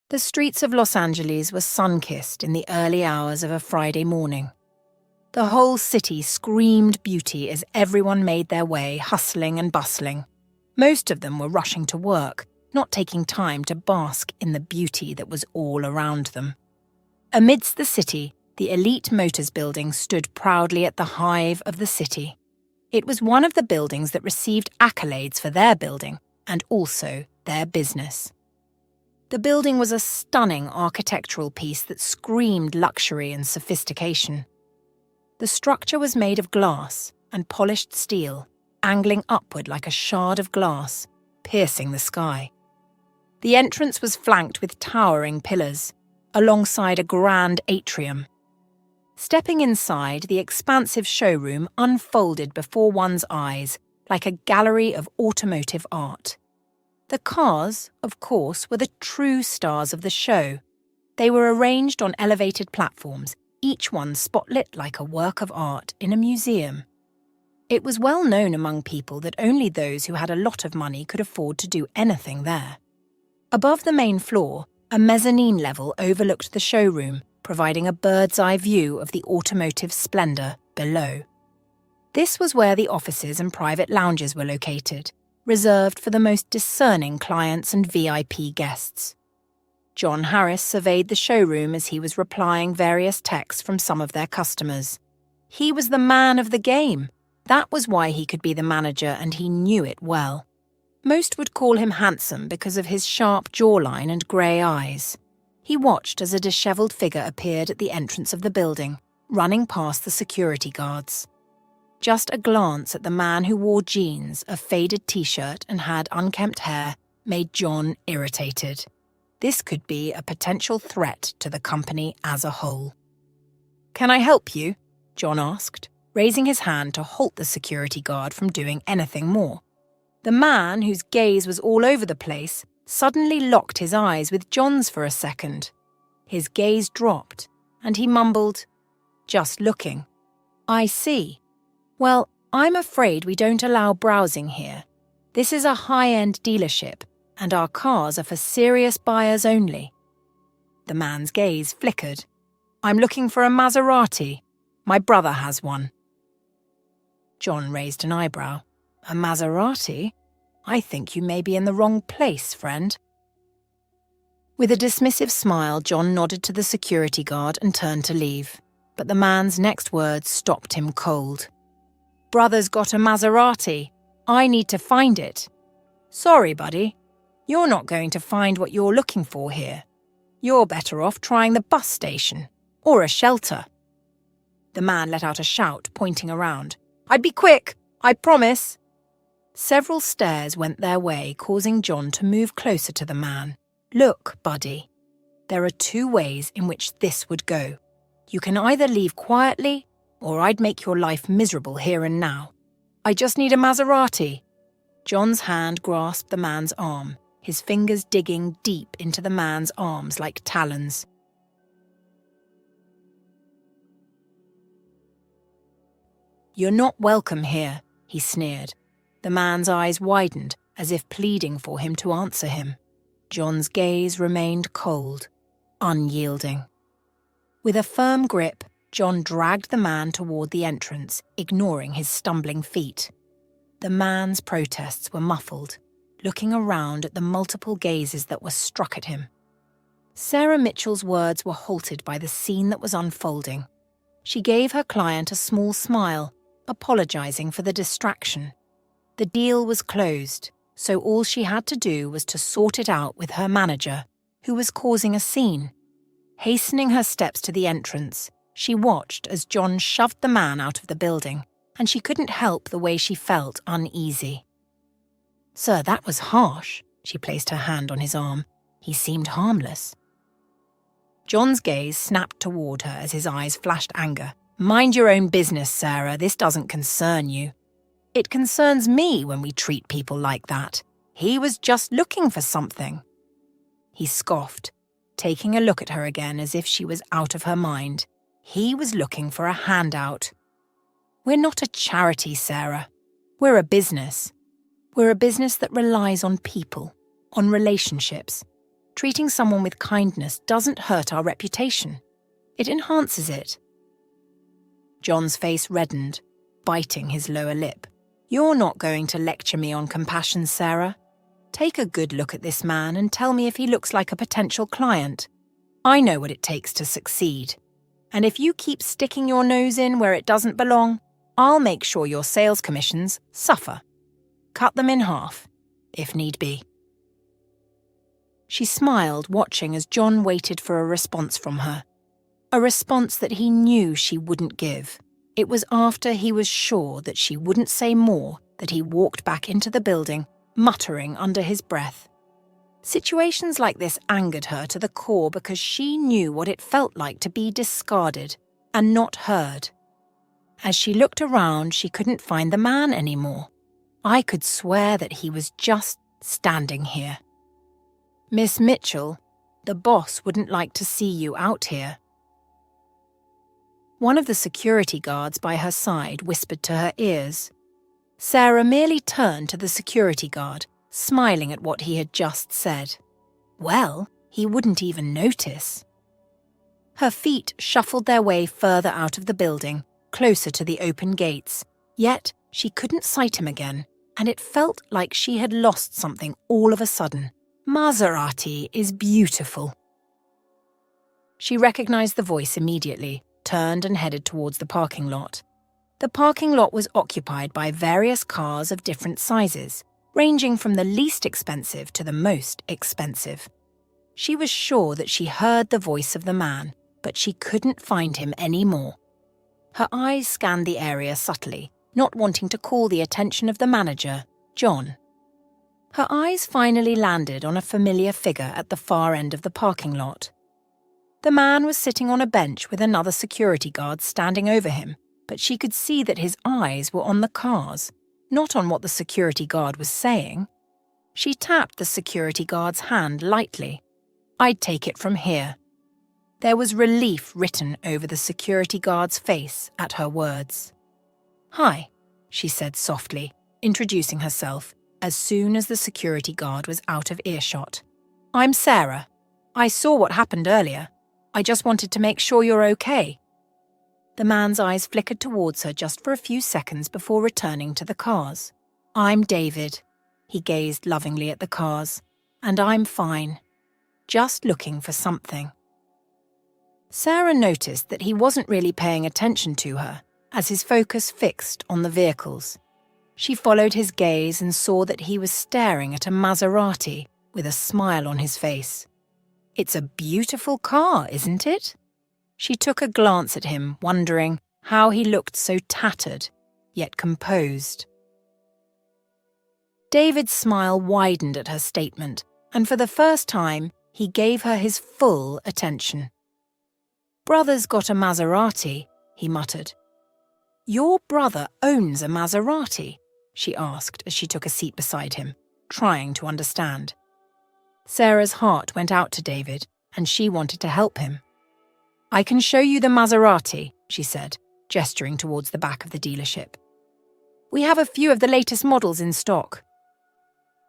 The streets of Los Angeles were sun-kissed in the early hours of a Friday morning. The whole city screamed beauty as everyone made their way, hustling and bustling. Most of them were rushing to work, not taking time to bask in the beauty that was all around them. Amidst the city, the Elite Motors building stood proudly at the hive of the city. It was one of the buildings that received accolades for their building and also their business. The building was a stunning architectural piece that screamed luxury and sophistication. The structure was made of glass and polished steel, angling upward like a shard of glass, piercing the sky. The entrance was flanked with towering pillars, alongside a grand atrium. Stepping inside, the expansive showroom unfolded before one's eyes like a gallery of automotive art. The cars, of course, were the true stars of the show. They were arranged on elevated platforms, each one spotlit like a work of art in a museum. It was well known among people that only those who had a lot of money could afford to do anything there. Above the main floor, a mezzanine level overlooked the showroom, providing a bird's-eye view of the automotive splendor below. This was where the offices and private lounges were located, reserved for the most discerning clients and VIP guests. John Harris surveyed the showroom as he was replying various texts from some of their customers. He was the man of the game. That was why he could be the manager, and he knew it well. Most would call him handsome because of his sharp jawline and grey eyes. He watched as a dishevelled figure appeared at the entrance of the building, running past the security guards. Just a glance at the man who wore jeans, a faded t-shirt, and had unkempt hair made John irritated. This could be a potential threat to the company as a whole. "Can I help you?" John asked, raising his hand to halt the security guard from doing anything more. The man, whose gaze was all over the place, suddenly locked his eyes with John's for a second. His gaze dropped, and he mumbled, "Just looking. I see. Well, I'm afraid we don't allow browsing here. This is a high-end dealership, and our cars are for serious buyers only." The man's gaze flickered. "I'm looking for a Maserati. My brother has one." John raised an eyebrow. "A Maserati? I think you may be in the wrong place, friend." With a dismissive smile, John nodded to the security guard and turned to leave. But the man's next words stopped him cold. "Brother's got a Maserati. I need to find it." "Sorry, buddy. You're not going to find what you're looking for here. You're better off trying the bus station or a shelter." The man let out a shout, pointing around. "I'd be quick, I promise." Several stares went their way, causing John to move closer to the man. "Look, buddy, there are two ways in which this would go. You can either leave quietly, or I'd make your life miserable here and now. I just need a Maserati." John's hand grasped the man's arm, his fingers digging deep into the man's arms like talons. "You're not welcome here," he sneered. The man's eyes widened, as if pleading for him to answer him. John's gaze remained cold, unyielding. With a firm grip, John dragged the man toward the entrance, ignoring his stumbling feet. The man's protests were muffled, looking around at the multiple gazes that were struck at him. Sarah Mitchell's words were halted by the scene that was unfolding. She gave her client a small smile, apologizing for the distraction. The deal was closed, so all she had to do was to sort it out with her manager, who was causing a scene. Hastening her steps to the entrance, she watched as John shoved the man out of the building, and she couldn't help the way she felt uneasy. "Sir, that was harsh." She placed her hand on his arm. He seemed harmless. John's gaze snapped toward her as his eyes flashed anger. "Mind your own business, Sarah. This doesn't concern you." "It concerns me when we treat people like that. He was just looking for something." He scoffed, taking a look at her again as if she was out of her mind. He was looking for a handout. "We're not a charity, Sarah. We're a business. We're a business that relies on people, on relationships. Treating someone with kindness doesn't hurt our reputation. It enhances it. John's face reddened, biting his lower lip. You're not going to lecture me on compassion, Sarah. Take a good look at this man and tell me if he looks like a potential client. I know what it takes to succeed. And if you keep sticking your nose in where it doesn't belong, I'll make sure your sales commissions suffer. Cut them in half, if need be. She smiled, watching as John waited for a response from her. A response that he knew she wouldn't give. It was after he was sure that she wouldn't say more that he walked back into the building, muttering under his breath. Situations like this angered her to the core because she knew what it felt like to be discarded and not heard. As she looked around, she couldn't find the man anymore. I could swear that he was just standing here. Miss Mitchell, the boss wouldn't like to see you out here. One of the security guards by her side whispered to her ears. Sarah merely turned to the security guard, smiling at what he had just said. Well, he wouldn't even notice. Her feet shuffled their way further out of the building, closer to the open gates, yet she couldn't sight him again, and it felt like she had lost something all of a sudden. Maserati is beautiful. She recognized the voice immediately, turned and headed towards the parking lot. The parking lot was occupied by various cars of different sizes, ranging from the least expensive to the most expensive. She was sure that she heard the voice of the man, but she couldn't find him anymore. Her eyes scanned the area subtly, not wanting to call the attention of the manager, John. Her eyes finally landed on a familiar figure at the far end of the parking lot. The man was sitting on a bench with another security guard standing over him, but she could see that his eyes were on the cars, not on what the security guard was saying. She tapped the security guard's hand lightly. I'd take it from here. There was relief written over the security guard's face at her words. Hi, she said softly, introducing herself as soon as the security guard was out of earshot. I'm Sarah. I saw what happened earlier. I just wanted to make sure you're okay. The man's eyes flickered towards her just for a few seconds before returning to the cars. I'm David. He gazed lovingly at the cars. And I'm fine. Just looking for something. Sarah noticed that he wasn't really paying attention to her, as his focus fixed on the vehicles. She followed his gaze and saw that he was staring at a Maserati with a smile on his face. It's a beautiful car, isn't it? She took a glance at him, wondering how he looked so tattered, yet composed. David's smile widened at her statement, and for the first time, he gave her his full attention. Brother's got a Maserati, he muttered. Your brother owns a Maserati? She asked as she took a seat beside him, trying to understand. Sarah's heart went out to David, and she wanted to help him. I can show you the Maserati, she said, gesturing towards the back of the dealership. We have a few of the latest models in stock.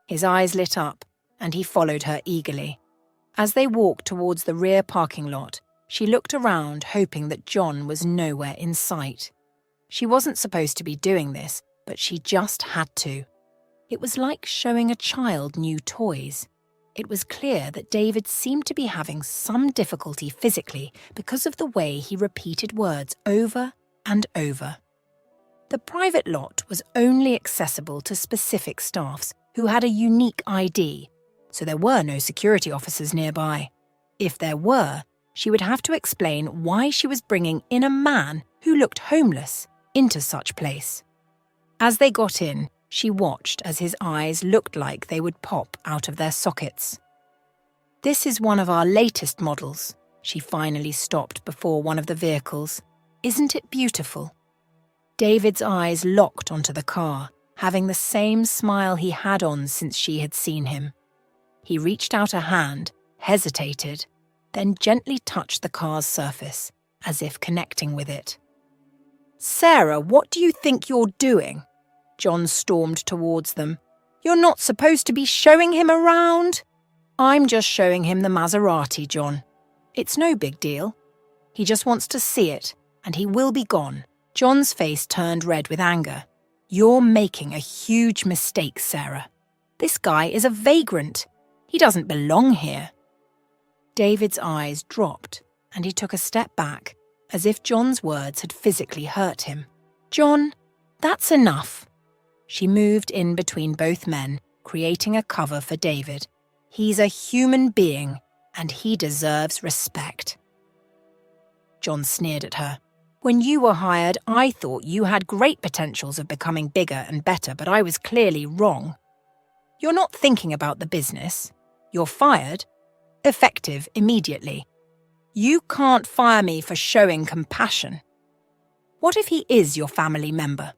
His eyes lit up, and he followed her eagerly. As they walked towards the rear parking lot, she looked around, hoping that John was nowhere in sight. She wasn't supposed to be doing this, but she just had to. It was like showing a child new toys. It was clear that David seemed to be having some difficulty physically because of the way he repeated words over and over. The private lot was only accessible to specific staffs who had a unique ID, so there were no security officers nearby. If there were, she would have to explain why she was bringing in a man who looked homeless into such place. As they got in, she watched as his eyes looked like they would pop out of their sockets. This is one of our latest models. She finally stopped before one of the vehicles. Isn't it beautiful? David's eyes locked onto the car, having the same smile he had on since she had seen him. He reached out a hand, hesitated, then gently touched the car's surface, as if connecting with it. Sarah, what do you think you're doing? John stormed towards them. You're not supposed to be showing him around. I'm just showing him the Maserati, John. It's no big deal. He just wants to see it, and he will be gone. John's face turned red with anger. You're making a huge mistake, Sarah. This guy is a vagrant. He doesn't belong here. David's eyes dropped, and he took a step back, as if John's words had physically hurt him. John, that's enough. She moved in between both men, creating a cover for David. He's a human being, and he deserves respect. John sneered at her. When you were hired, I thought you had great potentials of becoming bigger and better, but I was clearly wrong. You're not thinking about the business. You're fired. Effective immediately. You can't fire me for showing compassion. What if he is your family member?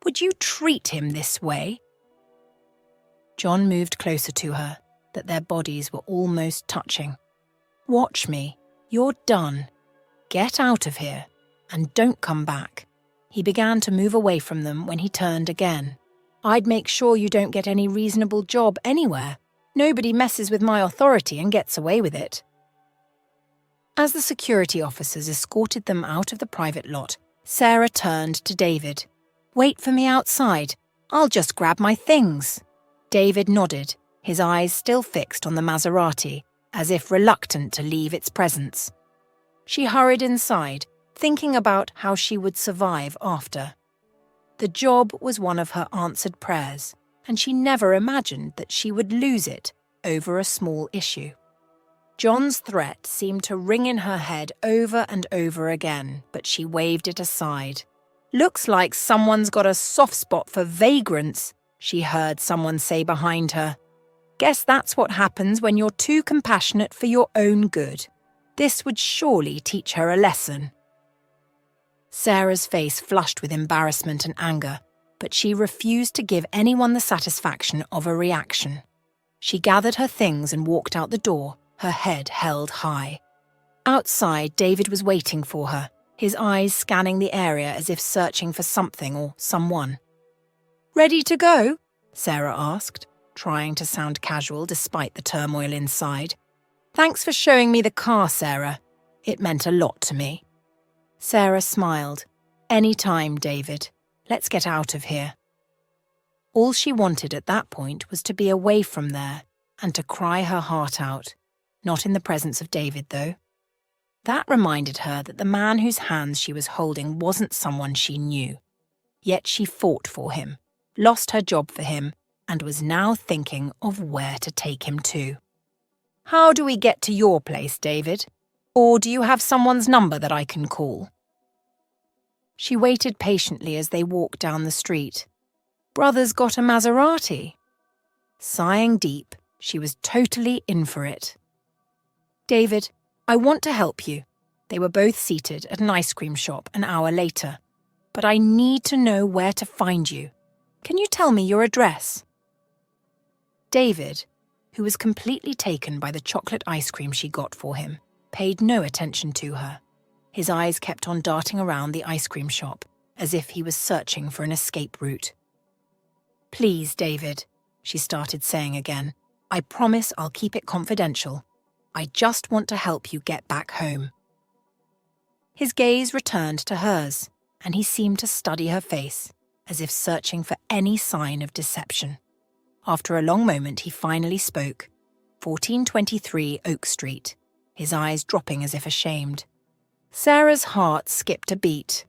Would you treat him this way? John moved closer to her, that their bodies were almost touching. Watch me. You're done. Get out of here, and don't come back. He began to move away from them when he turned again. I'd make sure you don't get any reasonable job anywhere. Nobody messes with my authority and gets away with it. As the security officers escorted them out of the private lot, Sarah turned to David. Wait for me outside. I'll just grab my things. David nodded, his eyes still fixed on the Maserati, as if reluctant to leave its presence. She hurried inside, thinking about how she would survive after. The job was one of her answered prayers, and she never imagined that she would lose it over a small issue. John's threat seemed to ring in her head over and over again, but she waved it aside. Looks like someone's got a soft spot for vagrants, she heard someone say behind her. Guess that's what happens when you're too compassionate for your own good. This would surely teach her a lesson. Sarah's face flushed with embarrassment and anger, but she refused to give anyone the satisfaction of a reaction. She gathered her things and walked out the door, her head held high. Outside, David was waiting for her, his eyes scanning the area as if searching for something or someone. Ready to go? Sarah asked, trying to sound casual despite the turmoil inside. Thanks for showing me the car, Sarah. It meant a lot to me. Sarah smiled. Any time, David. Let's get out of here. All she wanted at that point was to be away from there and to cry her heart out. Not in the presence of David, though. That reminded her that the man whose hands she was holding wasn't someone she knew. Yet she fought for him, lost her job for him, and was now thinking of where to take him to. How do we get to your place, David? Or do you have someone's number that I can call? She waited patiently as they walked down the street. Brother's got a Maserati. Sighing deep, she was totally in for it. David, I want to help you. They were both seated at an ice cream shop an hour later. But I need to know where to find you. Can you tell me your address? David, who was completely taken by the chocolate ice cream she got for him, paid no attention to her. His eyes kept on darting around the ice cream shop, as if he was searching for an escape route. Please, David, she started saying again. I promise I'll keep it confidential. I just want to help you get back home. His gaze returned to hers, and he seemed to study her face, as if searching for any sign of deception. After a long moment, he finally spoke. 1423 Oak Street, his eyes dropping as if ashamed. Sarah's heart skipped a beat.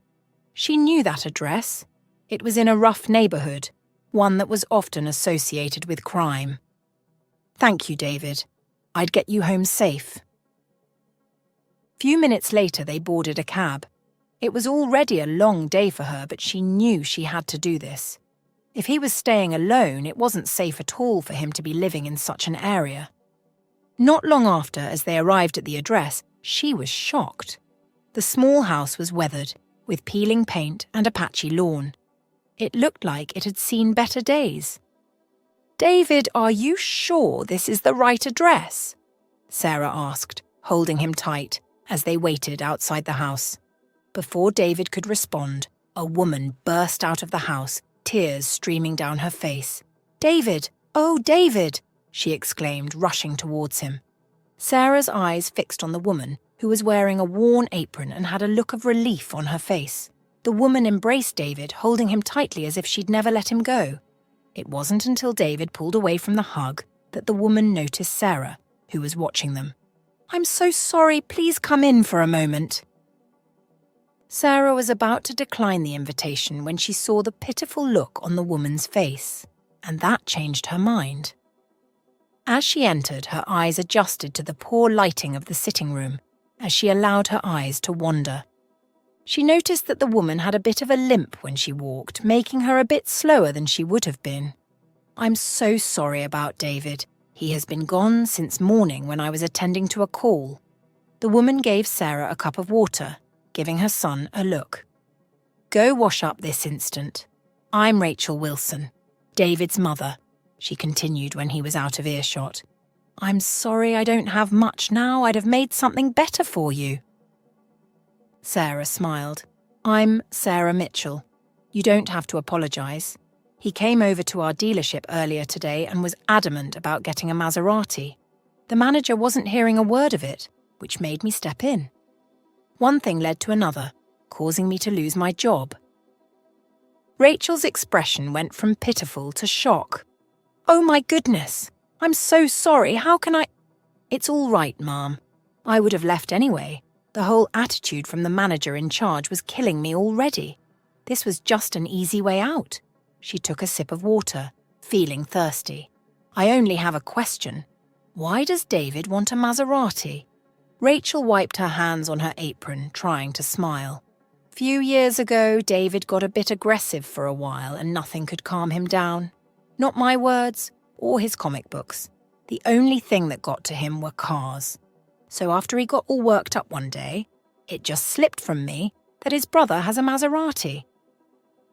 She knew that address. It was in a rough neighborhood, one that was often associated with crime. Thank you, David. I'd get you home safe. Few minutes later, they boarded a cab. It was already a long day for her, but she knew she had to do this. If he was staying alone, it wasn't safe at all for him to be living in such an area. Not long after, as they arrived at the address, she was shocked. The small house was weathered, with peeling paint and a patchy lawn. It looked like it had seen better days. David, are you sure this is the right address? Sarah asked, holding him tight, as they waited outside the house. Before David could respond, a woman burst out of the house, tears streaming down her face. David! Oh, David! she exclaimed, rushing towards him. Sarah's eyes fixed on the woman, who was wearing a worn apron and had a look of relief on her face. The woman embraced David, holding him tightly as if she'd never let him go. It wasn't until David pulled away from the hug that the woman noticed Sarah, who was watching them. "I'm so sorry, please come in for a moment." Sarah was about to decline the invitation when she saw the pitiful look on the woman's face, and that changed her mind. As she entered, her eyes adjusted to the poor lighting of the sitting room as she allowed her eyes to wander. She noticed that the woman had a bit of a limp when she walked, making her a bit slower than she would have been. "I'm so sorry about David. He has been gone since morning when I was attending to a call." The woman gave Sarah a cup of water, giving her son a look. "Go wash up this instant. I'm Rachel Wilson, David's mother," she continued when he was out of earshot. "I'm sorry I don't have much now. I'd have made something better for you." Sarah smiled. "I'm Sarah Mitchell. You don't have to apologise. He came over to our dealership earlier today and was adamant about getting a Maserati. The manager wasn't hearing a word of it, which made me step in. One thing led to another, causing me to lose my job." Rachel's expression went from pitiful to shock. "Oh my goodness! I'm so sorry. How can I—" "It's all right, Mom. I would have left anyway. The whole attitude from the manager in charge was killing me already. This was just an easy way out." She took a sip of water, feeling thirsty. "I only have a question. Why does David want a Maserati?" Rachel wiped her hands on her apron, trying to smile. "Few years ago, David got a bit aggressive for a while and nothing could calm him down. Not my words, or his comic books. The only thing that got to him were cars. So after he got all worked up one day, it just slipped from me that his brother has a Maserati.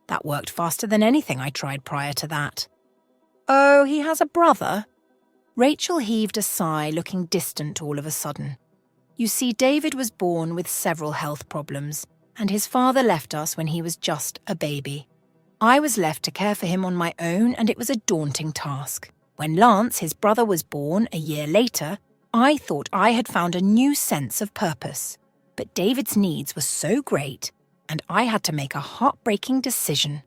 That worked faster than anything I tried prior to that." "Oh, he has a brother?" Rachel heaved a sigh, looking distant all of a sudden. "You see, David was born with several health problems, and his father left us when he was just a baby. I was left to care for him on my own, and it was a daunting task. When Lance, his brother, was born a year later, I thought I had found a new sense of purpose. But David's needs were so great, and I had to make a heartbreaking decision."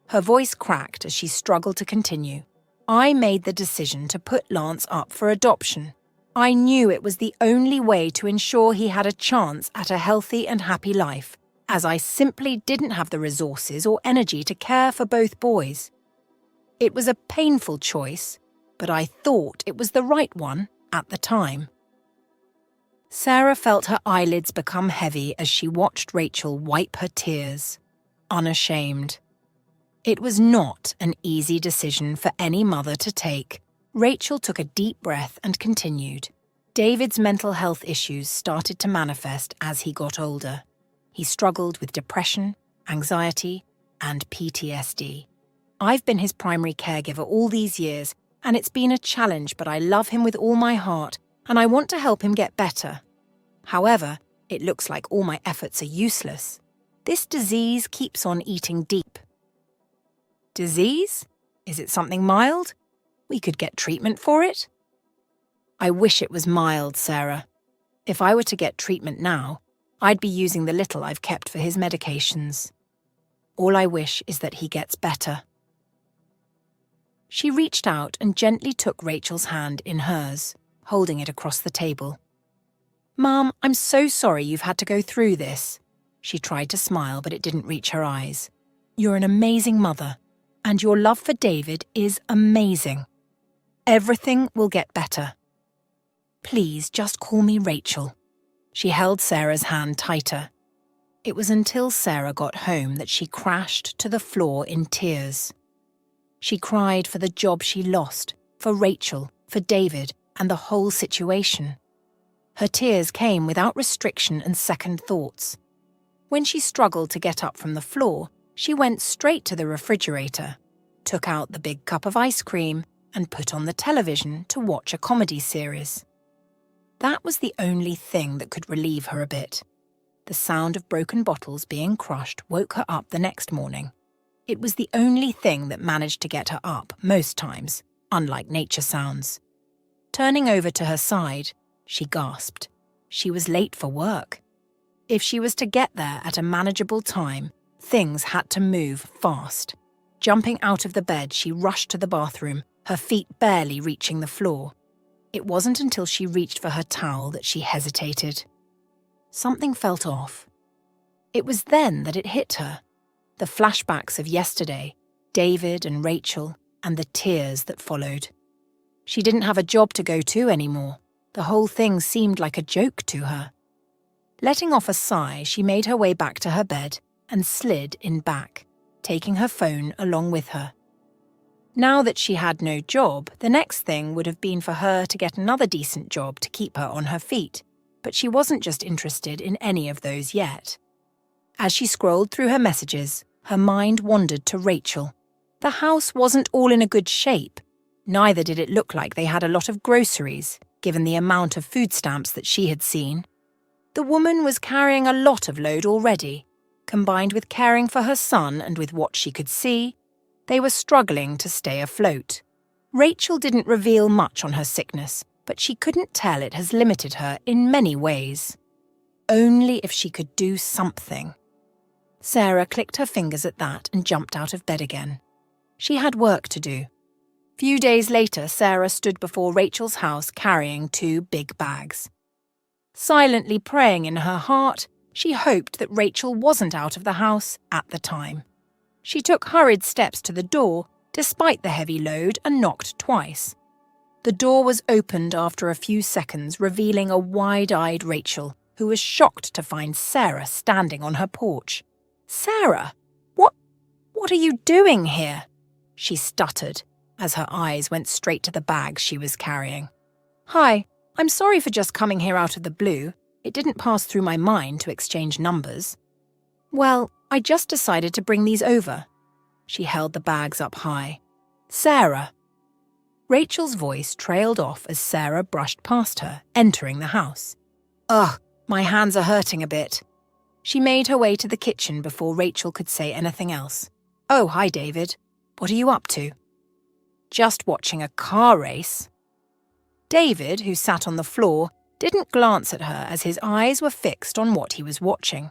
Her voice cracked as she struggled to continue. "I made the decision to put Lance up for adoption. I knew it was the only way to ensure he had a chance at a healthy and happy life, as I simply didn't have the resources or energy to care for both boys. It was a painful choice, but I thought it was the right one at the time." Sarah felt her eyelids become heavy as she watched Rachel wipe her tears, unashamed. It was not an easy decision for any mother to take. Rachel took a deep breath and continued. David's mental health issues started to manifest as he got older. He struggled with depression, anxiety, and PTSD. I've been his primary caregiver all these years, and it's been a challenge, but I love him with all my heart, and I want to help him get better. However, it looks like all my efforts are useless. This disease keeps on eating deep." "Disease? Is it something mild? We could get treatment for it." "I wish it was mild, Sarah. If I were to get treatment now, I'd be using the little I've kept for his medications. All I wish is that he gets better." She reached out and gently took Rachel's hand in hers, holding it across the table. "Mom, I'm so sorry you've had to go through this." She tried to smile, but it didn't reach her eyes. "You're an amazing mother, and your love for David is amazing. Everything will get better. Please just call me Rachel." She held Sarah's hand tighter. It was until Sarah got home that she crashed to the floor in tears. She cried for the job she lost, for Rachel, for David, and the whole situation. Her tears came without restriction and second thoughts. When she struggled to get up from the floor, she went straight to the refrigerator, took out the big cup of ice cream, and put on the television to watch a comedy series. That was the only thing that could relieve her a bit. The sound of broken bottles being crushed woke her up the next morning. It was the only thing that managed to get her up most times, unlike nature sounds. Turning over to her side, she gasped. She was late for work. If she was to get there at a manageable time, things had to move fast. Jumping out of the bed, she rushed to the bathroom, her feet barely reaching the floor. It wasn't until she reached for her towel that she hesitated. Something felt off. It was then that it hit her. The flashbacks of yesterday, David and Rachel, and the tears that followed. She didn't have a job to go to anymore. The whole thing seemed like a joke to her. Letting off a sigh, she made her way back to her bed and slid in back, taking her phone along with her. Now that she had no job, the next thing would have been for her to get another decent job to keep her on her feet, but she wasn't just interested in any of those yet. As she scrolled through her messages, her mind wandered to Rachel. The house wasn't all in a good shape. Neither did it look like they had a lot of groceries, given the amount of food stamps that she had seen. The woman was carrying a lot of load already. Combined with caring for her son and with what she could see, they were struggling to stay afloat. Rachel didn't reveal much on her sickness, but she couldn't tell it has limited her in many ways. Only if she could do something. Sarah clicked her fingers at that and jumped out of bed again. She had work to do. Few days later, Sarah stood before Rachel's house carrying 2 big bags. Silently praying in her heart, she hoped that Rachel wasn't out of the house at the time. She took hurried steps to the door, despite the heavy load, and knocked twice. The door was opened after a few seconds, revealing a wide-eyed Rachel, who was shocked to find Sarah standing on her porch. "Sarah, what are you doing here?" she stuttered, as her eyes went straight to the bag she was carrying. "Hi, I'm sorry for just coming here out of the blue. It didn't pass through my mind to exchange numbers." "Well, I just decided to bring these over." She held the bags up high. "Sarah." Rachel's voice trailed off as Sarah brushed past her, entering the house. "Ugh, my hands are hurting a bit." She made her way to the kitchen before Rachel could say anything else. "Oh, hi, David. What are you up to?" "Just watching a car race." David, who sat on the floor, didn't glance at her as his eyes were fixed on what he was watching.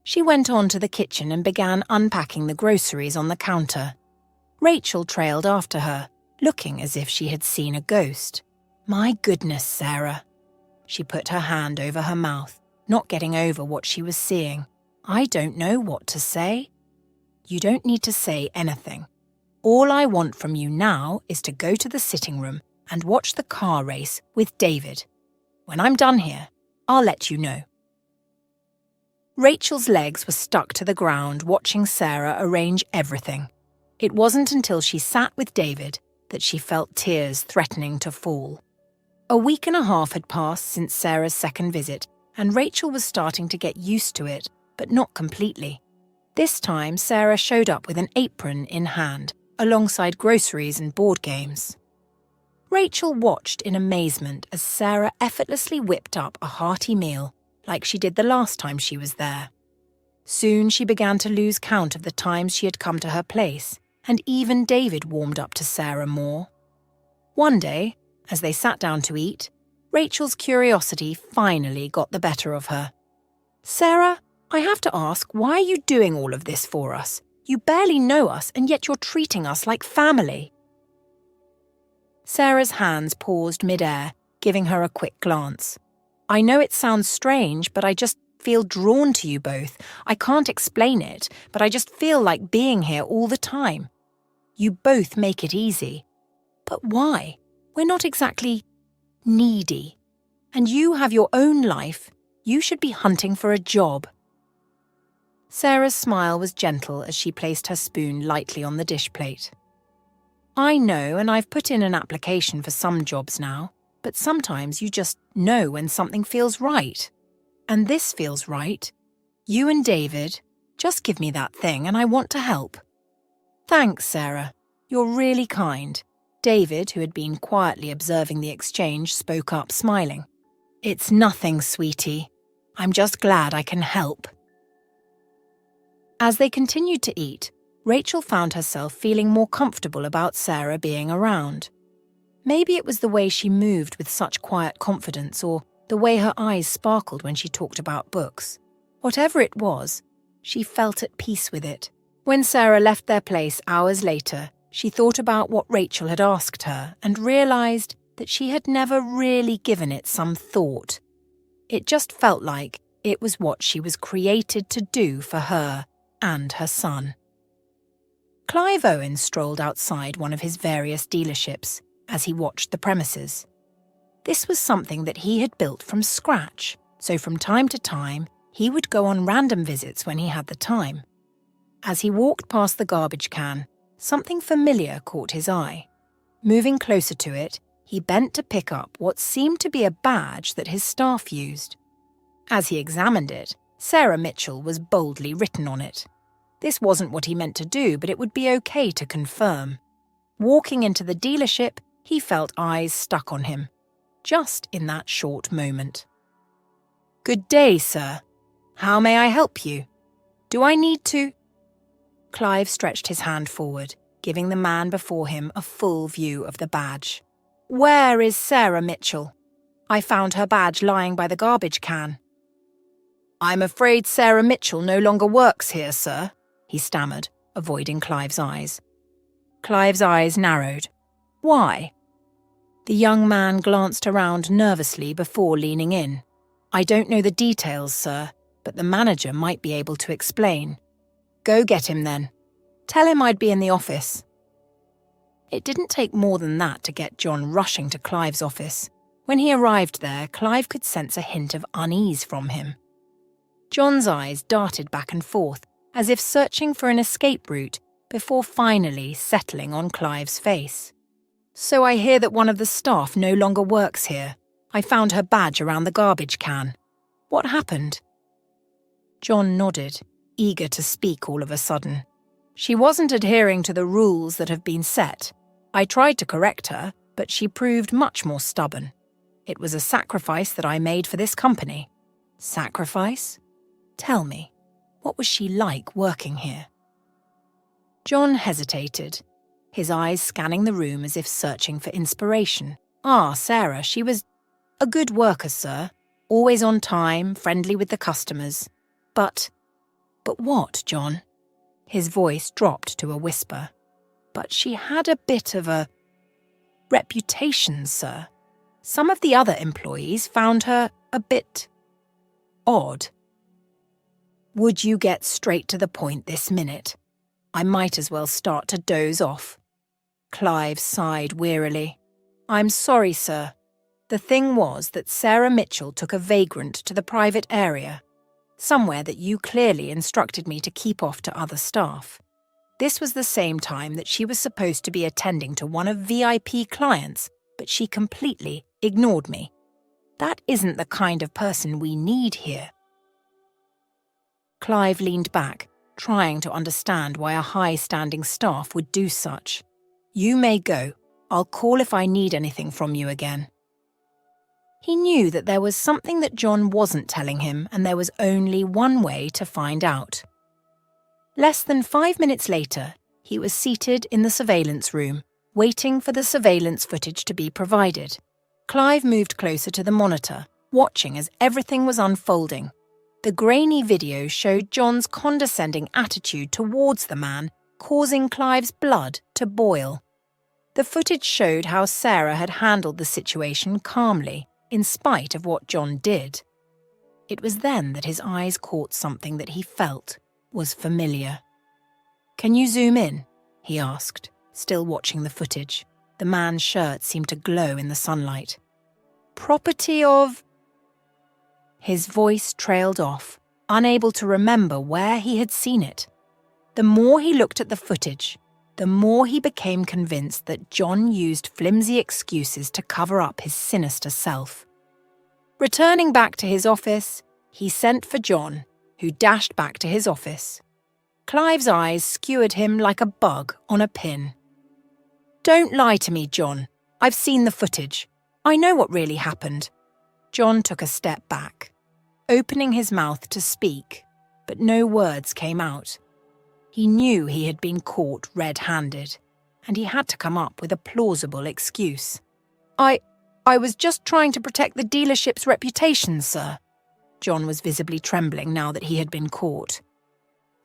She went on to the kitchen and began unpacking the groceries on the counter. Rachel trailed after her, looking as if she had seen a ghost. "My goodness, Sarah." She put her hand over her mouth, not getting over what she was seeing. "I don't know what to say." "You don't need to say anything. All I want from you now is to go to the sitting room and watch the car race with David. When I'm done here, I'll let you know." Rachel's legs were stuck to the ground watching Sarah arrange everything. It wasn't until she sat with David that she felt tears threatening to fall. A week and a half had passed since Sarah's second visit, and Rachel was starting to get used to it, but not completely. This time, Sarah showed up with an apron in hand, alongside groceries and board games. Rachel watched in amazement as Sarah effortlessly whipped up a hearty meal, like she did the last time she was there. Soon she began to lose count of the times she had come to her place, and even David warmed up to Sarah more. One day, as they sat down to eat, Rachel's curiosity finally got the better of her. "Sarah, I have to ask, why are you doing all of this for us? You barely know us, and yet you're treating us like family." Sarah's hands paused mid-air, giving her a quick glance. "I know it sounds strange, but I just feel drawn to you both. I can't explain it, but I just feel like being here all the time. You both make it easy. But why? We're not exactly needy. And you have your own life. You should be hunting for a job." Sarah's smile was gentle as she placed her spoon lightly on the dish plate. "I know, and I've put in an application for some jobs now, but sometimes you just know when something feels right. And this feels right. You and David, just give me that thing and I want to help." "Thanks, Sarah. You're really kind." David, who had been quietly observing the exchange, spoke up, smiling. "It's nothing, sweetie. I'm just glad I can help." As they continued to eat, Rachel found herself feeling more comfortable about Sarah being around. Maybe it was the way she moved with such quiet confidence, or the way her eyes sparkled when she talked about books. Whatever it was, she felt at peace with it. When Sarah left their place hours later, she thought about what Rachel had asked her and realised that she had never really given it some thought. It just felt like it was what she was created to do for her and her son. Clive Owen strolled outside one of his various dealerships as he watched the premises. This was something that he had built from scratch, so from time to time, he would go on random visits when he had the time. As he walked past the garbage can, something familiar caught his eye. Moving closer to it, he bent to pick up what seemed to be a badge that his staff used. As he examined it, Sarah Mitchell was boldly written on it. This wasn't what he meant to do, but it would be okay to confirm. Walking into the dealership, he felt eyes stuck on him, just in that short moment. "Good day, sir. How may I help you? Do I need to—" Clive stretched his hand forward, giving the man before him a full view of the badge. "Where is Sarah Mitchell? I found her badge lying by the garbage can." "I'm afraid Sarah Mitchell no longer works here, sir," he stammered, avoiding Clive's eyes. Clive's eyes narrowed. "Why?" The young man glanced around nervously before leaning in. "I don't know the details, sir, but the manager might be able to explain." "Go get him then. Tell him I'd be in the office." It didn't take more than that to get John rushing to Clive's office. When he arrived there, Clive could sense a hint of unease from him. John's eyes darted back and forth, as if searching for an escape route, before finally settling on Clive's face. "So I hear that one of the staff no longer works here. I found her badge around the garbage can. What happened?" John nodded, eager to speak all of a sudden. "She wasn't adhering to the rules that have been set. I tried to correct her, but she proved much more stubborn. It was a sacrifice that I made for this company." "Sacrifice? Tell me, what was she like working here?" John hesitated, his eyes scanning the room as if searching for inspiration. Sarah, she was a good worker, sir. Always on time, friendly with the customers. But what, John?" His voice dropped to a whisper. "But she had a bit of a reputation, sir. Some of the other employees found her a bit odd." "Would you get straight to the point this minute? I might as well start to doze off." Clive sighed wearily. "I'm sorry, sir. The thing was that Sarah Mitchell took a vagrant to the private area, somewhere that you clearly instructed me to keep off to other staff. This was the same time that she was supposed to be attending to one of VIP clients, but she completely ignored me. That isn't the kind of person we need here." Clive leaned back, trying to understand why a high-standing staff would do such. "You may go. I'll call if I need anything from you again." He knew that there was something that John wasn't telling him, and there was only one way to find out. Less than 5 minutes later, he was seated in the surveillance room, waiting for the surveillance footage to be provided. Clive moved closer to the monitor, watching as everything was unfolding. The grainy video showed John's condescending attitude towards the man, causing Clive's blood to boil. The footage showed how Sarah had handled the situation calmly, in spite of what John did. It was then that his eyes caught something that he felt was familiar. "Can you zoom in?" he asked, still watching the footage. The man's shirt seemed to glow in the sunlight. "Property of—" His voice trailed off, unable to remember where he had seen it. The more he looked at the footage, the more he became convinced that John used flimsy excuses to cover up his sinister self. Returning back to his office, he sent for John, who dashed back to his office. Clive's eyes skewered him like a bug on a pin. "Don't lie to me, John. I've seen the footage. I know what really happened." John took a step back, opening his mouth to speak, but no words came out. He knew he had been caught red-handed, and he had to come up with a plausible excuse. I was just trying to protect the dealership's reputation, sir. John was visibly trembling now that he had been caught.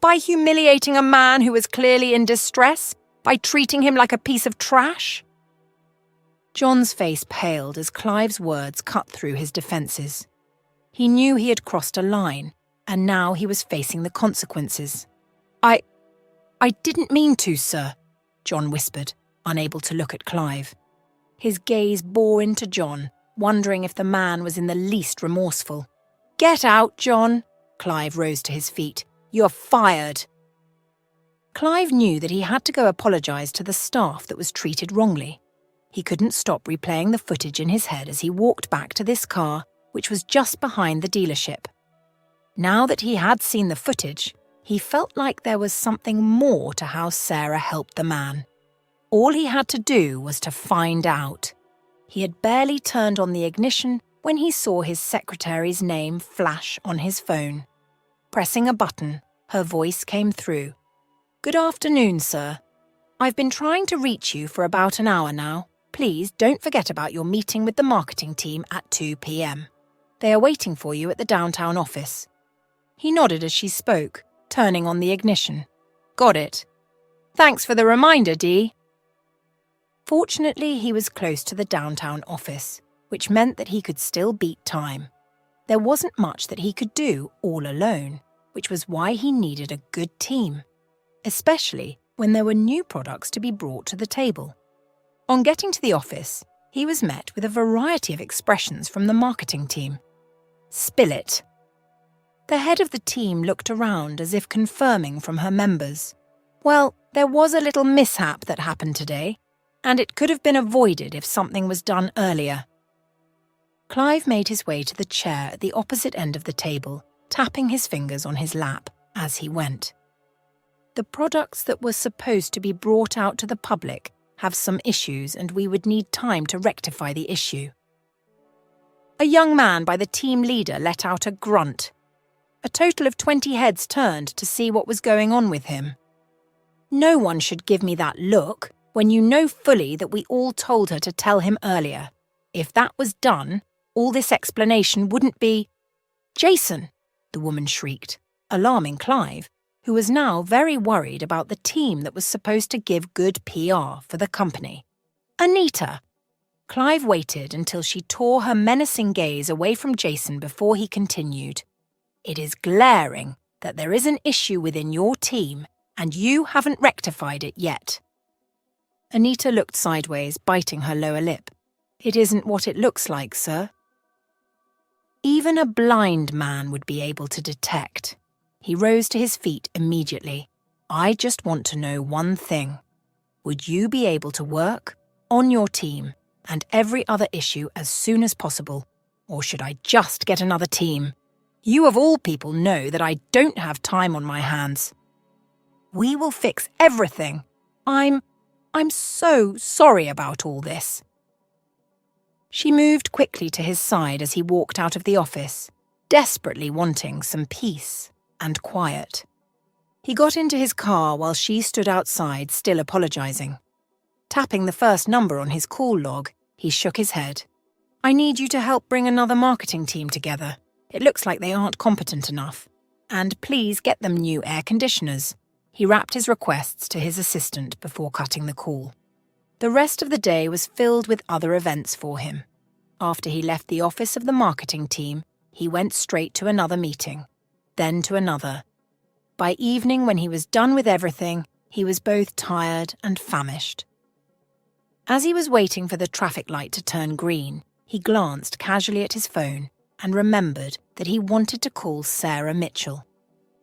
By humiliating a man who was clearly in distress? By treating him like a piece of trash? John's face paled as Clive's words cut through his defences. He knew he had crossed a line, and now he was facing the consequences. I didn't mean to, sir, John whispered, unable to look at Clive. His gaze bore into John, wondering if the man was in the least remorseful. Get out, John. Clive rose to his feet. You're fired. Clive knew that he had to go apologise to the staff that was treated wrongly. He couldn't stop replaying the footage in his head as he walked back to this car, which was just behind the dealership. Now that he had seen the footage, he felt like there was something more to how Sarah helped the man. All he had to do was to find out. He had barely turned on the ignition when he saw his secretary's name flash on his phone. Pressing a button, her voice came through. Good afternoon, sir. I've been trying to reach you for about an hour now. Please don't forget about your meeting with the marketing team at 2 p.m. They are waiting for you at the downtown office. He nodded as she spoke, turning on the ignition. Got it. Thanks for the reminder, Dee. Fortunately, he was close to the downtown office, which meant that he could still beat time. There wasn't much that he could do all alone, which was why he needed a good team, especially when there were new products to be brought to the table. On getting to the office, he was met with a variety of expressions from the marketing team. Spill it. The head of the team looked around as if confirming from her members. Well, there was a little mishap that happened today, and it could have been avoided if something was done earlier. Clive made his way to the chair at the opposite end of the table, tapping his fingers on his lap as he went. The products that were supposed to be brought out to the public have some issues, and we would need time to rectify the issue. A young man by the team leader let out a grunt. A total of 20 heads turned to see what was going on with him. No one should give me that look when you know fully that we all told her to tell him earlier. If that was done, all this explanation wouldn't be— Jason, the woman shrieked, alarming Clive, who was now very worried about the team that was supposed to give good PR for the company. Anita! Clive waited until she tore her menacing gaze away from Jason before he continued. It is glaring that there is an issue within your team and you haven't rectified it yet. Anita looked sideways, biting her lower lip. It isn't what it looks like, sir. Even a blind man would be able to detect. He rose to his feet immediately. I just want to know one thing. Would you be able to work on your team and every other issue as soon as possible? Or should I just get another team? You of all people know that I don't have time on my hands. We will fix everything. I'm so sorry about all this. She moved quickly to his side as he walked out of the office, desperately wanting some peace and quiet. He got into his car while she stood outside, still apologising. Tapping the first number on his call log, he shook his head. I need you to help bring another marketing team together. It looks like they aren't competent enough. And please get them new air conditioners. He wrapped his requests to his assistant before cutting the call. The rest of the day was filled with other events for him. After he left the office of the marketing team, he went straight to another meeting, then to another. By evening, when he was done with everything, he was both tired and famished. As he was waiting for the traffic light to turn green, he glanced casually at his phone and remembered that he wanted to call Sarah Mitchell.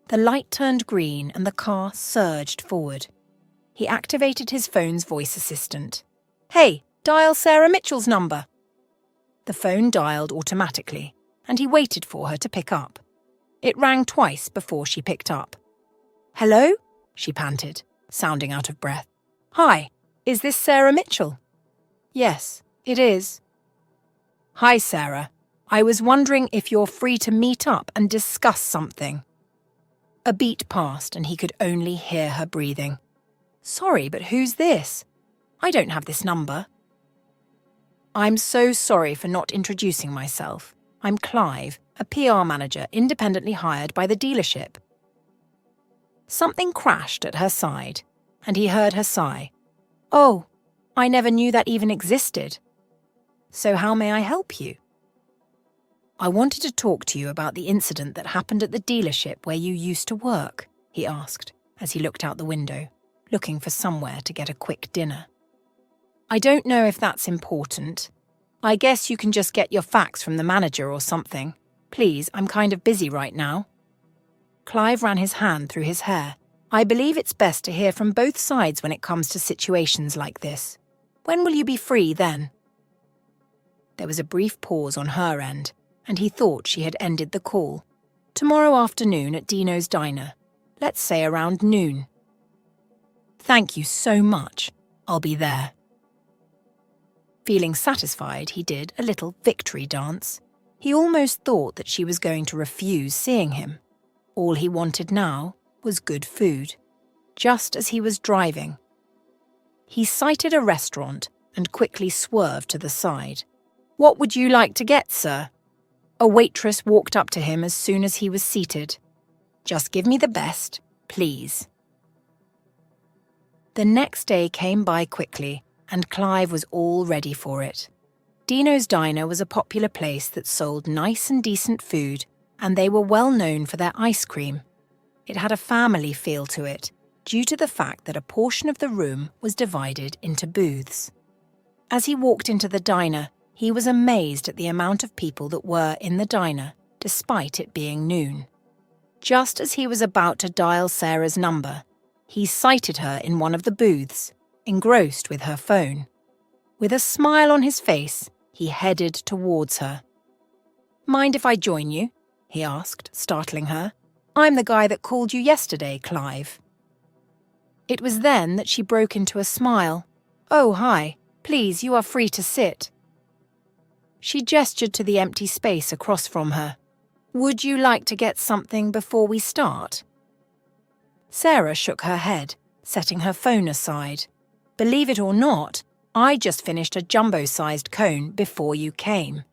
The light turned green and the car surged forward. He activated his phone's voice assistant. Hey, dial Sarah Mitchell's number. The phone dialed automatically, and he waited for her to pick up. It rang twice before she picked up. Hello? She panted, sounding out of breath. Hi, is this Sarah Mitchell? Yes, it is. Hi, Sarah. I was wondering if you're free to meet up and discuss something. A beat passed and he could only hear her breathing. Sorry, but who's this? I don't have this number. I'm so sorry for not introducing myself. I'm Clive, a PR manager independently hired by the dealership. Something crashed at her side, and he heard her sigh. Oh, I never knew that even existed. So how may I help you? I wanted to talk to you about the incident that happened at the dealership where you used to work, he asked, as he looked out the window, looking for somewhere to get a quick dinner. I don't know if that's important. I guess you can just get your facts from the manager or something. Please, I'm kind of busy right now. Clive ran his hand through his hair. I believe it's best to hear from both sides when it comes to situations like this. When will you be free then? There was a brief pause on her end, and he thought she had ended the call. Tomorrow afternoon at Dino's Diner. Let's say around noon. Thank you so much. I'll be there. Feeling satisfied, he did a little victory dance. He almost thought that she was going to refuse seeing him. All he wanted now was good food. Just as he was driving, he sighted a restaurant and quickly swerved to the side. What would you like to get, sir? A waitress walked up to him as soon as he was seated. Just give me the best, please. The next day came by quickly, and Clive was all ready for it. Dino's Diner was a popular place that sold nice and decent food, and they were well known for their ice cream. It had a family feel to it, due to the fact that a portion of the room was divided into booths. As he walked into the diner, he was amazed at the amount of people that were in the diner, despite it being noon. Just as he was about to dial Sarah's number, he sighted her in one of the booths, engrossed with her phone. With a smile on his face, he headed towards her. Mind if I join you? He asked, startling her. I'm the guy that called you yesterday, Clive. It was then that she broke into a smile. Oh, hi. Please, you are free to sit. She gestured to the empty space across from her. Would you like to get something before we start? Sarah shook her head, setting her phone aside. Believe it or not, I just finished a jumbo-sized cone before you came.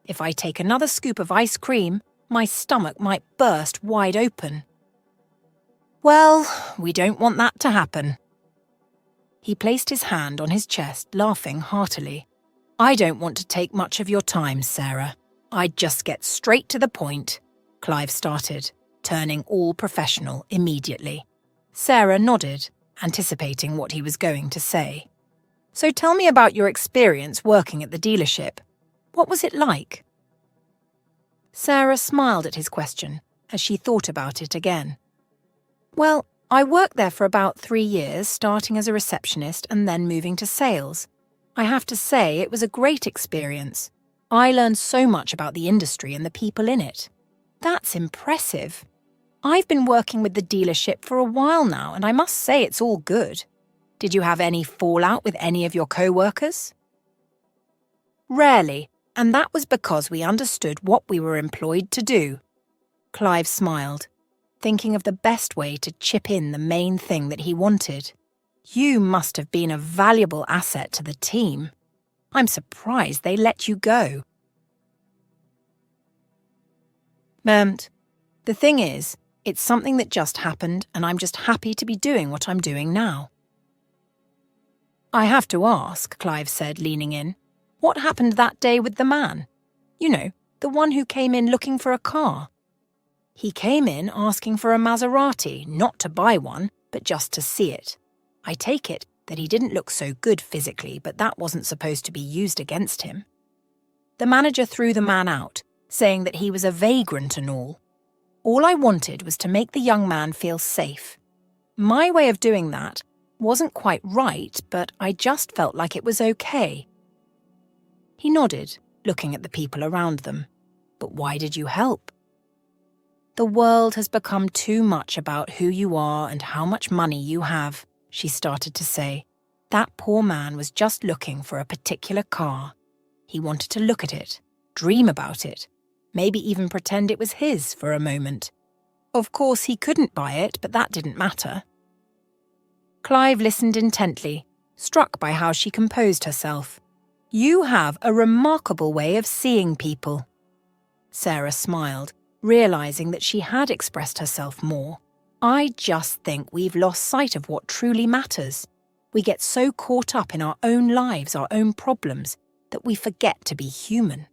If I take another scoop of ice cream, my stomach might burst wide open. Well, we don't want that to happen. He placed his hand on his chest, laughing heartily. I don't want to take much of your time, Sarah. I'd just get straight to the point, Clive started, turning all professional immediately. Sarah nodded, anticipating what he was going to say. So tell me about your experience working at the dealership. What was it like? Sarah smiled at his question as she thought about it again. Well, I worked there for about 3 years, starting as a receptionist and then moving to sales. I have to say it was a great experience. I learned so much about the industry and the people in it. That's impressive. I've been working with the dealership for a while now, and I must say it's all good. Did you have any fallout with any of your co-workers? Rarely, and that was because we understood what we were employed to do. Clive smiled, thinking of the best way to chip in the main thing that he wanted. You must have been a valuable asset to the team. I'm surprised they let you go. The thing is, it's something that just happened, and I'm just happy to be doing what I'm doing now. I have to ask, Clive said, leaning in. What happened that day with the man? You know, the one who came in looking for a car. He came in asking for a Maserati, not to buy one, but just to see it. I take it that he didn't look so good physically, but that wasn't supposed to be used against him. The manager threw the man out, saying that he was a vagrant and all. All I wanted was to make the young man feel safe. My way of doing that wasn't quite right, but I just felt like it was okay. He nodded, looking at the people around them. But why did you help? The world has become too much about who you are and how much money you have, she started to say. That poor man was just looking for a particular car. He wanted to look at it, dream about it, maybe even pretend it was his for a moment. Of course, he couldn't buy it, but that didn't matter. Clive listened intently, struck by how she composed herself. You have a remarkable way of seeing people. Sarah smiled, realizing that she had expressed herself more. I just think we've lost sight of what truly matters. We get so caught up in our own lives, our own problems, that we forget to be human.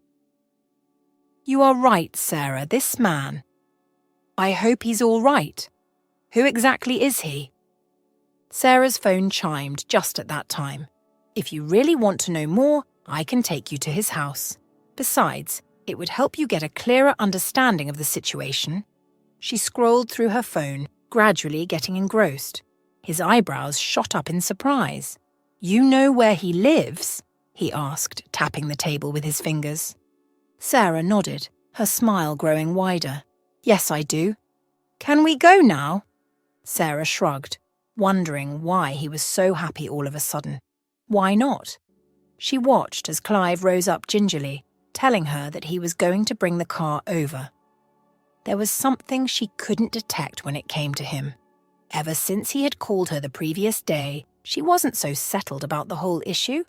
You are right, Sarah, this man. I hope he's all right. Who exactly is he? Sarah's phone chimed just at that time. If you really want to know more, I can take you to his house. Besides, it would help you get a clearer understanding of the situation. She scrolled through her phone, gradually getting engrossed. His eyebrows shot up in surprise. You know where he lives? He asked, tapping the table with his fingers. Sarah nodded, her smile growing wider. Yes, I do. Can we go now? Sarah shrugged, wondering why he was so happy all of a sudden. Why not? She watched as Clive rose up gingerly, telling her that he was going to bring the car over. There was something she couldn't detect when it came to him. Ever since he had called her the previous day, she wasn't so settled about the whole issue.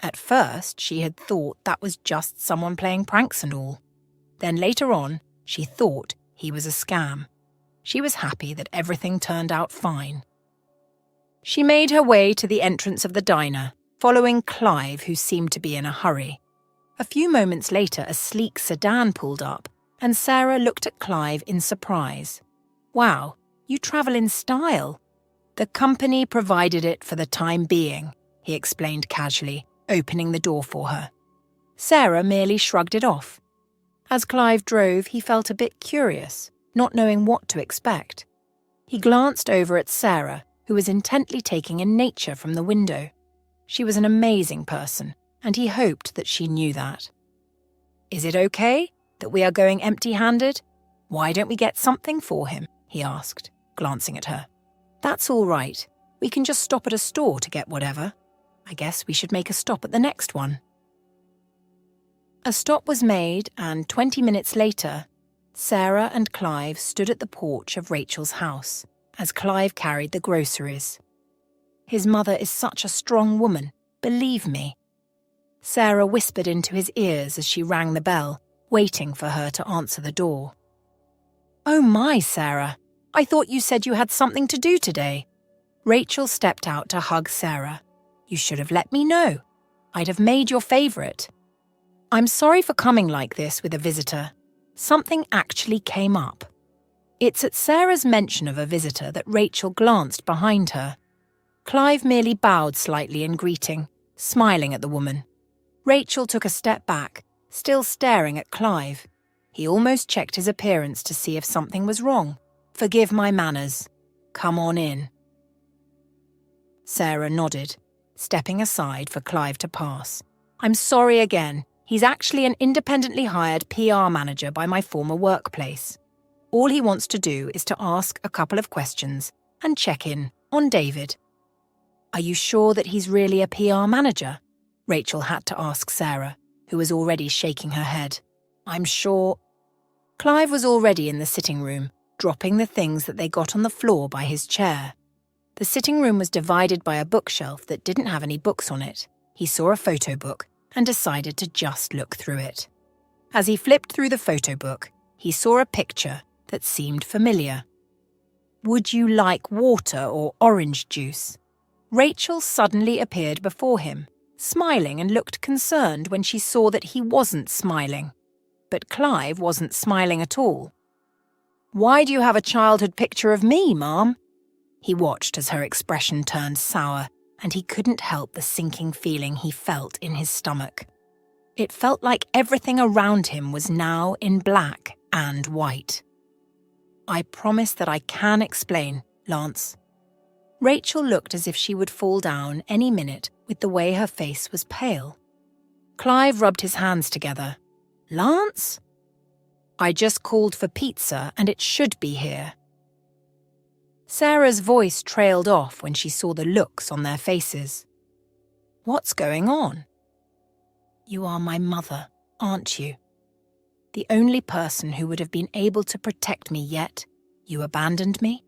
At first, she had thought that was just someone playing pranks and all. Then later on, she thought he was a scam. She was happy that everything turned out fine. She made her way to the entrance of the diner, following Clive, who seemed to be in a hurry. A few moments later, a sleek sedan pulled up, and Sarah looked at Clive in surprise. Wow, you travel in style. The company provided it for the time being, he explained casually, opening the door for her. Sarah merely shrugged it off. As Clive drove, he felt a bit curious, not knowing what to expect. He glanced over at Sarah, who was intently taking in nature from the window. She was an amazing person, and he hoped that she knew that. Is it okay that we are going empty-handed? Why don't we get something for him? He asked, glancing at her. That's all right. We can just stop at a store to get whatever. I guess we should make a stop at the next one. A stop was made, and 20 minutes later, Sarah and Clive stood at the porch of Rachel's house as Clive carried the groceries. His mother is such a strong woman, believe me. Sarah whispered into his ears as she rang the bell, waiting for her to answer the door. Oh my, Sarah, I thought you said you had something to do today. Rachel stepped out to hug Sarah. You should have let me know. I'd have made your favourite. I'm sorry for coming like this with a visitor. Something actually came up. It's at Sarah's mention of a visitor that Rachel glanced behind her. Clive merely bowed slightly in greeting, smiling at the woman. Rachel took a step back, still staring at Clive. He almost checked his appearance to see if something was wrong. Forgive my manners. Come on in. Sarah nodded, stepping aside for Clive to pass. I'm sorry again. He's actually an independently hired PR manager by my former workplace. All he wants to do is to ask a couple of questions and check in on David. Are you sure that he's really a PR manager? Rachel had to ask Sarah, who was already shaking her head. I'm sure. Clive was already in the sitting room, dropping the things that they got on the floor by his chair. The sitting room was divided by a bookshelf that didn't have any books on it. He saw a photo book and decided to just look through it. As he flipped through the photo book, he saw a picture that seemed familiar. Would you like water or orange juice? Rachel suddenly appeared before him, smiling, and looked concerned when she saw that he wasn't smiling. But Clive wasn't smiling at all. Why do you have a childhood picture of me, Mom? He watched as her expression turned sour, and he couldn't help the sinking feeling he felt in his stomach. It felt like everything around him was now in black and white. I promise that I can explain, Lance. Rachel looked as if she would fall down any minute with the way her face was pale. Clive rubbed his hands together. Lance? I just called for pizza and it should be here. Sarah's voice trailed off when she saw the looks on their faces. What's going on? You are my mother, aren't you? The only person who would have been able to protect me, yet you abandoned me?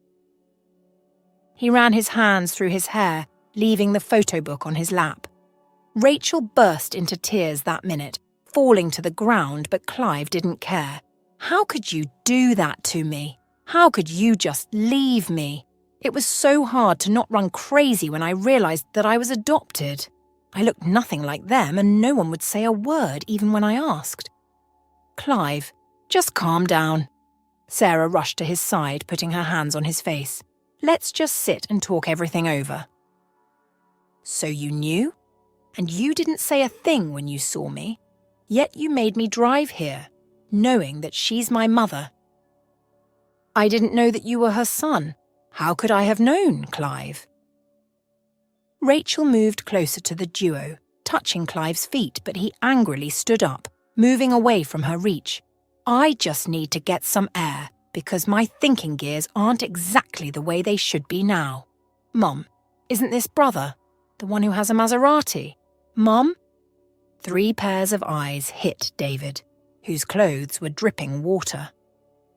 He ran his hands through his hair, leaving the photo book on his lap. Rachel burst into tears that minute, falling to the ground, but Clive didn't care. How could you do that to me? How could you just leave me? It was so hard to not run crazy when I realised that I was adopted. I looked nothing like them and no one would say a word even when I asked. Clive, just calm down. Sarah rushed to his side, putting her hands on his face. Let's just sit and talk everything over. So you knew? And you didn't say a thing when you saw me? Yet you made me drive here, knowing that she's my mother. I didn't know that you were her son. How could I have known, Clive? Rachel moved closer to the duo, touching Clive's feet, but he angrily stood up, moving away from her reach. I just need to get some air, because my thinking gears aren't exactly the way they should be now. Mum, isn't this brother, the one who has a Maserati? Mum? 3 pairs of eyes hit David, whose clothes were dripping water.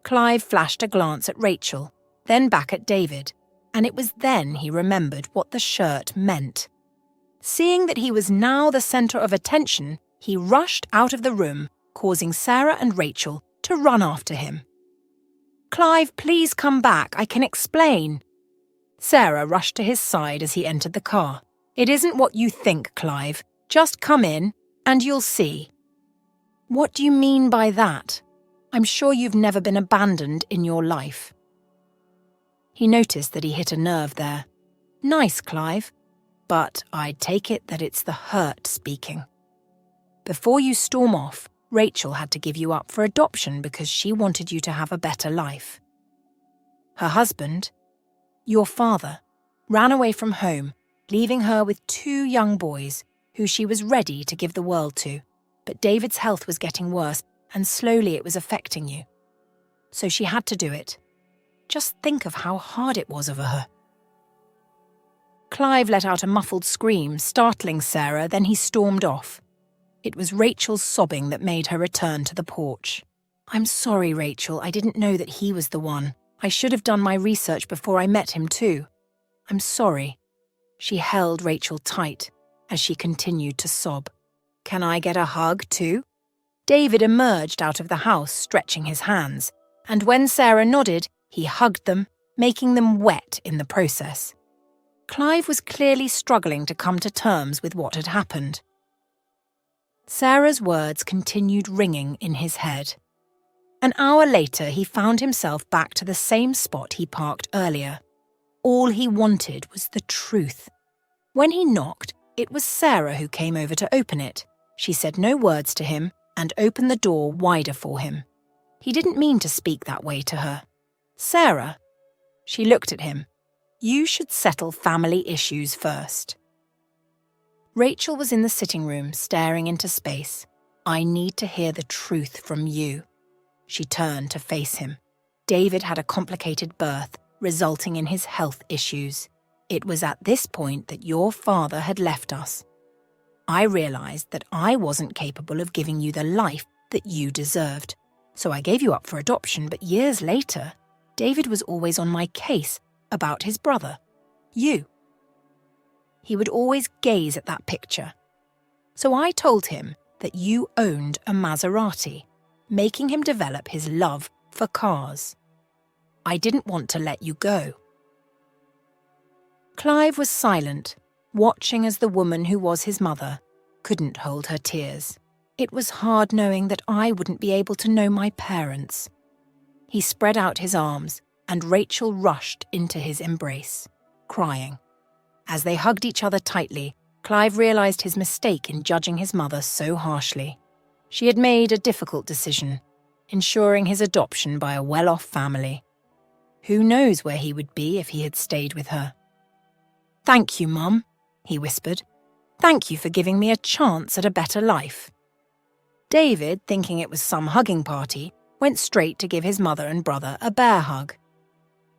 Clive flashed a glance at Rachel, then back at David, and it was then he remembered what the shirt meant. Seeing that he was now the centre of attention, he rushed out of the room, causing Sarah and Rachel to run after him. Clive, please come back, I can explain. Sarah rushed to his side as he entered the car. It isn't what you think, Clive. Just come in, and you'll see. What do you mean by that? I'm sure you've never been abandoned in your life. He noticed that he hit a nerve there. Nice, Clive. But I take it that it's the hurt speaking. Before you storm off, Rachel had to give you up for adoption because she wanted you to have a better life. Her husband, your father, ran away from home, leaving her with 2 young boys who she was ready to give the world to. But David's health was getting worse, and slowly it was affecting you. So she had to do it. Just think of how hard it was of her. Clive let out a muffled scream, startling Sarah, then he stormed off. It was Rachel's sobbing that made her return to the porch. I'm sorry, Rachel, I didn't know that he was the one. I should have done my research before I met him too. I'm sorry. She held Rachel tight as she continued to sob. Can I get a hug too? David emerged out of the house, stretching his hands, and when Sarah nodded, he hugged them, making them wet in the process. Clive was clearly struggling to come to terms with what had happened. Sarah's words continued ringing in his head. An hour later, he found himself back to the same spot he parked earlier. All he wanted was the truth. When he knocked, it was Sarah who came over to open it. She said no words to him and opened the door wider for him. He didn't mean to speak that way to her. Sarah, she looked at him. You should settle family issues first. Rachel was in the sitting room, staring into space. I need to hear the truth from you. She turned to face him. David had a complicated birth, resulting in his health issues. It was at this point that your father had left us. I realized that I wasn't capable of giving you the life that you deserved. So I gave you up for adoption, but years later, David was always on my case about his brother, you. He would always gaze at that picture. So I told him that you owned a Maserati, making him develop his love for cars. I didn't want to let you go. Clive was silent, watching as the woman who was his mother couldn't hold her tears. It was hard knowing that I wouldn't be able to know my parents. He spread out his arms, and Rachel rushed into his embrace, crying. As they hugged each other tightly, Clive realized his mistake in judging his mother so harshly. She had made a difficult decision, ensuring his adoption by a well-off family. Who knows where he would be if he had stayed with her? Thank you, Mum, he whispered. Thank you for giving me a chance at a better life. David, thinking it was some hugging party, went straight to give his mother and brother a bear hug.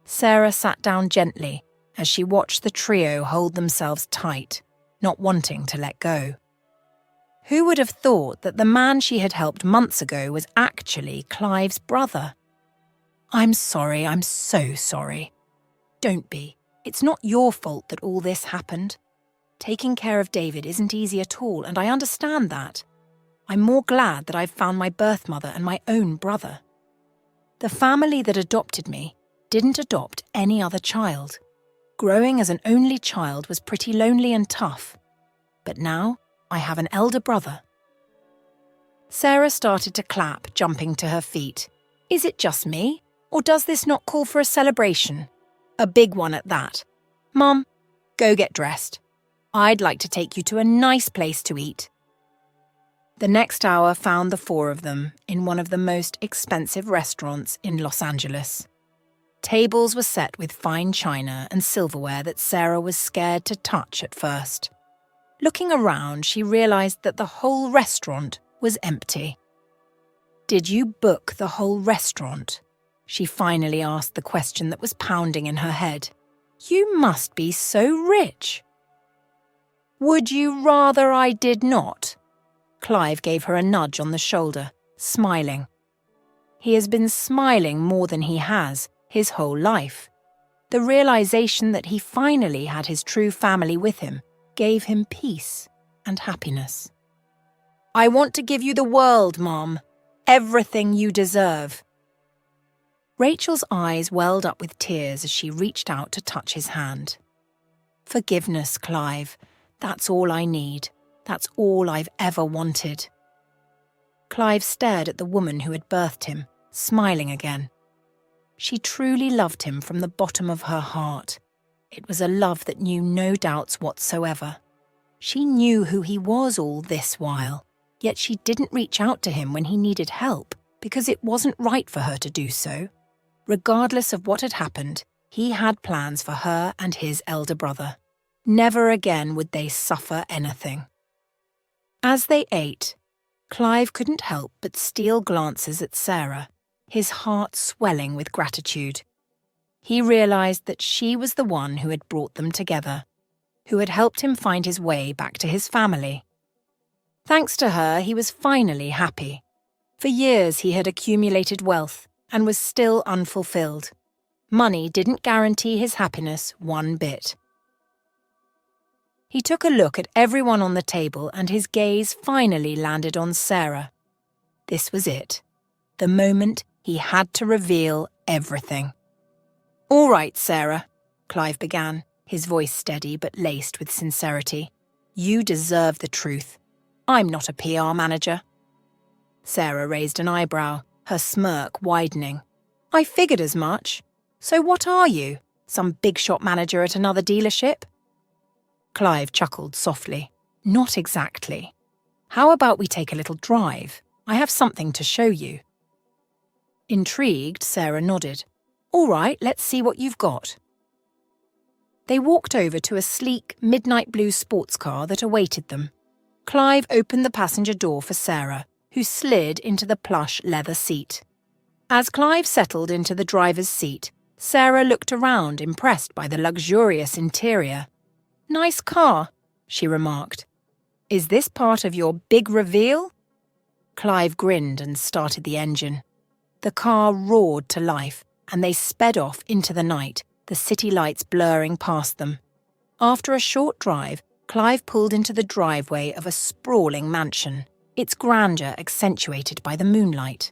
Sarah sat down gently as she watched the trio hold themselves tight, not wanting to let go. Who would have thought that the man she had helped months ago was actually Clive's brother? I'm sorry, I'm so sorry. Don't be. It's not your fault that all this happened. Taking care of David isn't easy at all, and I understand that. I'm more glad that I've found my birth mother and my own brother. The family that adopted me didn't adopt any other child. Growing as an only child was pretty lonely and tough. But now I have an elder brother. Sarah started to clap, jumping to her feet. Is it just me, or does this not call for a celebration? A big one at that. Mum, go get dressed. I'd like to take you to a nice place to eat. The next hour found the four of them in one of the most expensive restaurants in Los Angeles. Tables were set with fine china and silverware that Sarah was scared to touch at first. Looking around, she realized that the whole restaurant was empty. Did you book the whole restaurant? She finally asked the question that was pounding in her head. You must be so rich. Would you rather I did not? Clive gave her a nudge on the shoulder, smiling. He has been smiling more than he has his whole life. The realization that he finally had his true family with him gave him peace and happiness. I want to give you the world, Mom. Everything you deserve. Rachel's eyes welled up with tears as she reached out to touch his hand. Forgiveness, Clive. That's all I need. That's all I've ever wanted. Clive stared at the woman who had birthed him, smiling again. She truly loved him from the bottom of her heart. It was a love that knew no doubts whatsoever. She knew who he was all this while, yet she didn't reach out to him when he needed help because it wasn't right for her to do so. Regardless of what had happened, he had plans for her and his elder brother. Never again would they suffer anything. As they ate, Clive couldn't help but steal glances at Sarah, his heart swelling with gratitude. He realized that she was the one who had brought them together, who had helped him find his way back to his family. Thanks to her, he was finally happy. For years he had accumulated wealth and was still unfulfilled. Money didn't guarantee his happiness one bit. He took a look at everyone on the table and his gaze finally landed on Sarah. This was it. The moment he had to reveal everything. All right, Sarah, Clive began, his voice steady but laced with sincerity. You deserve the truth. I'm not a PR manager. Sarah raised an eyebrow, her smirk widening. I figured as much. So what are you? Some big shot manager at another dealership? Clive chuckled softly. Not exactly. How about we take a little drive? I have something to show you. Intrigued, Sarah nodded. All right, let's see what you've got. They walked over to a sleek, midnight blue sports car that awaited them. Clive opened the passenger door for Sarah, who slid into the plush leather seat. As Clive settled into the driver's seat, Sarah looked around, impressed by the luxurious interior. Nice car, she remarked. Is this part of your big reveal? Clive grinned and started the engine. The car roared to life, and they sped off into the night, the city lights blurring past them. After a short drive, Clive pulled into the driveway of a sprawling mansion, its grandeur accentuated by the moonlight.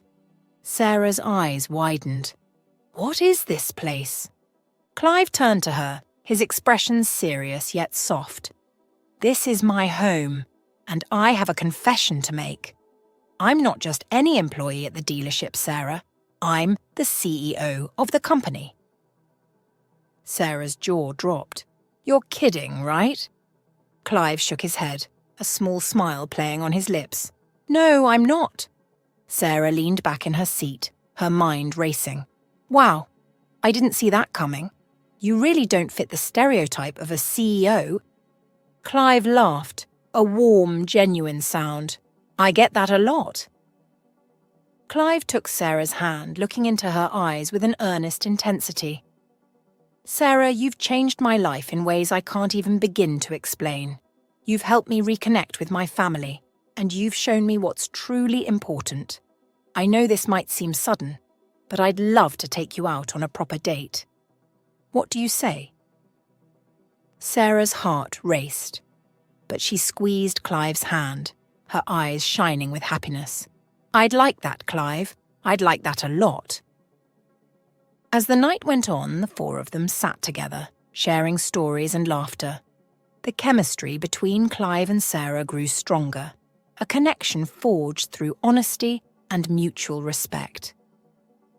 Sarah's eyes widened. What is this place? Clive turned to her, his expression serious yet soft. This is my home, and I have a confession to make. I'm not just any employee at the dealership, Sarah. I'm the CEO of the company. Sarah's jaw dropped. You're kidding, right? Clive shook his head, a small smile playing on his lips. No, I'm not. Sarah leaned back in her seat, her mind racing. Wow, I didn't see that coming. You really don't fit the stereotype of a CEO. Clive laughed, a warm, genuine sound. I get that a lot. Clive took Sarah's hand, looking into her eyes with an earnest intensity. Sarah, you've changed my life in ways I can't even begin to explain. You've helped me reconnect with my family, and you've shown me what's truly important. I know this might seem sudden, but I'd love to take you out on a proper date. What do you say? Sarah's heart raced. but she squeezed Clive's hand, her eyes shining with happiness. "I'd like that, Clive. I'd like that a lot." As the night went on, the four of them sat together, sharing stories and laughter. The chemistry between Clive and Sarah grew stronger, a connection forged through honesty and mutual respect.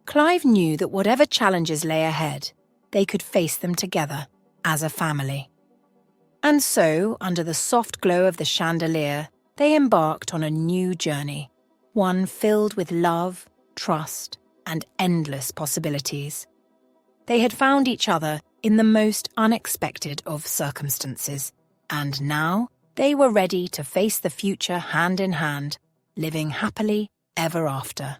Clive knew that whatever challenges lay ahead, they could face them together as a family. And so, under the soft glow of the chandelier, they embarked on a new journey, one filled with love, trust, and endless possibilities. They had found each other in the most unexpected of circumstances, and now they were ready to face the future hand in hand, living happily ever after.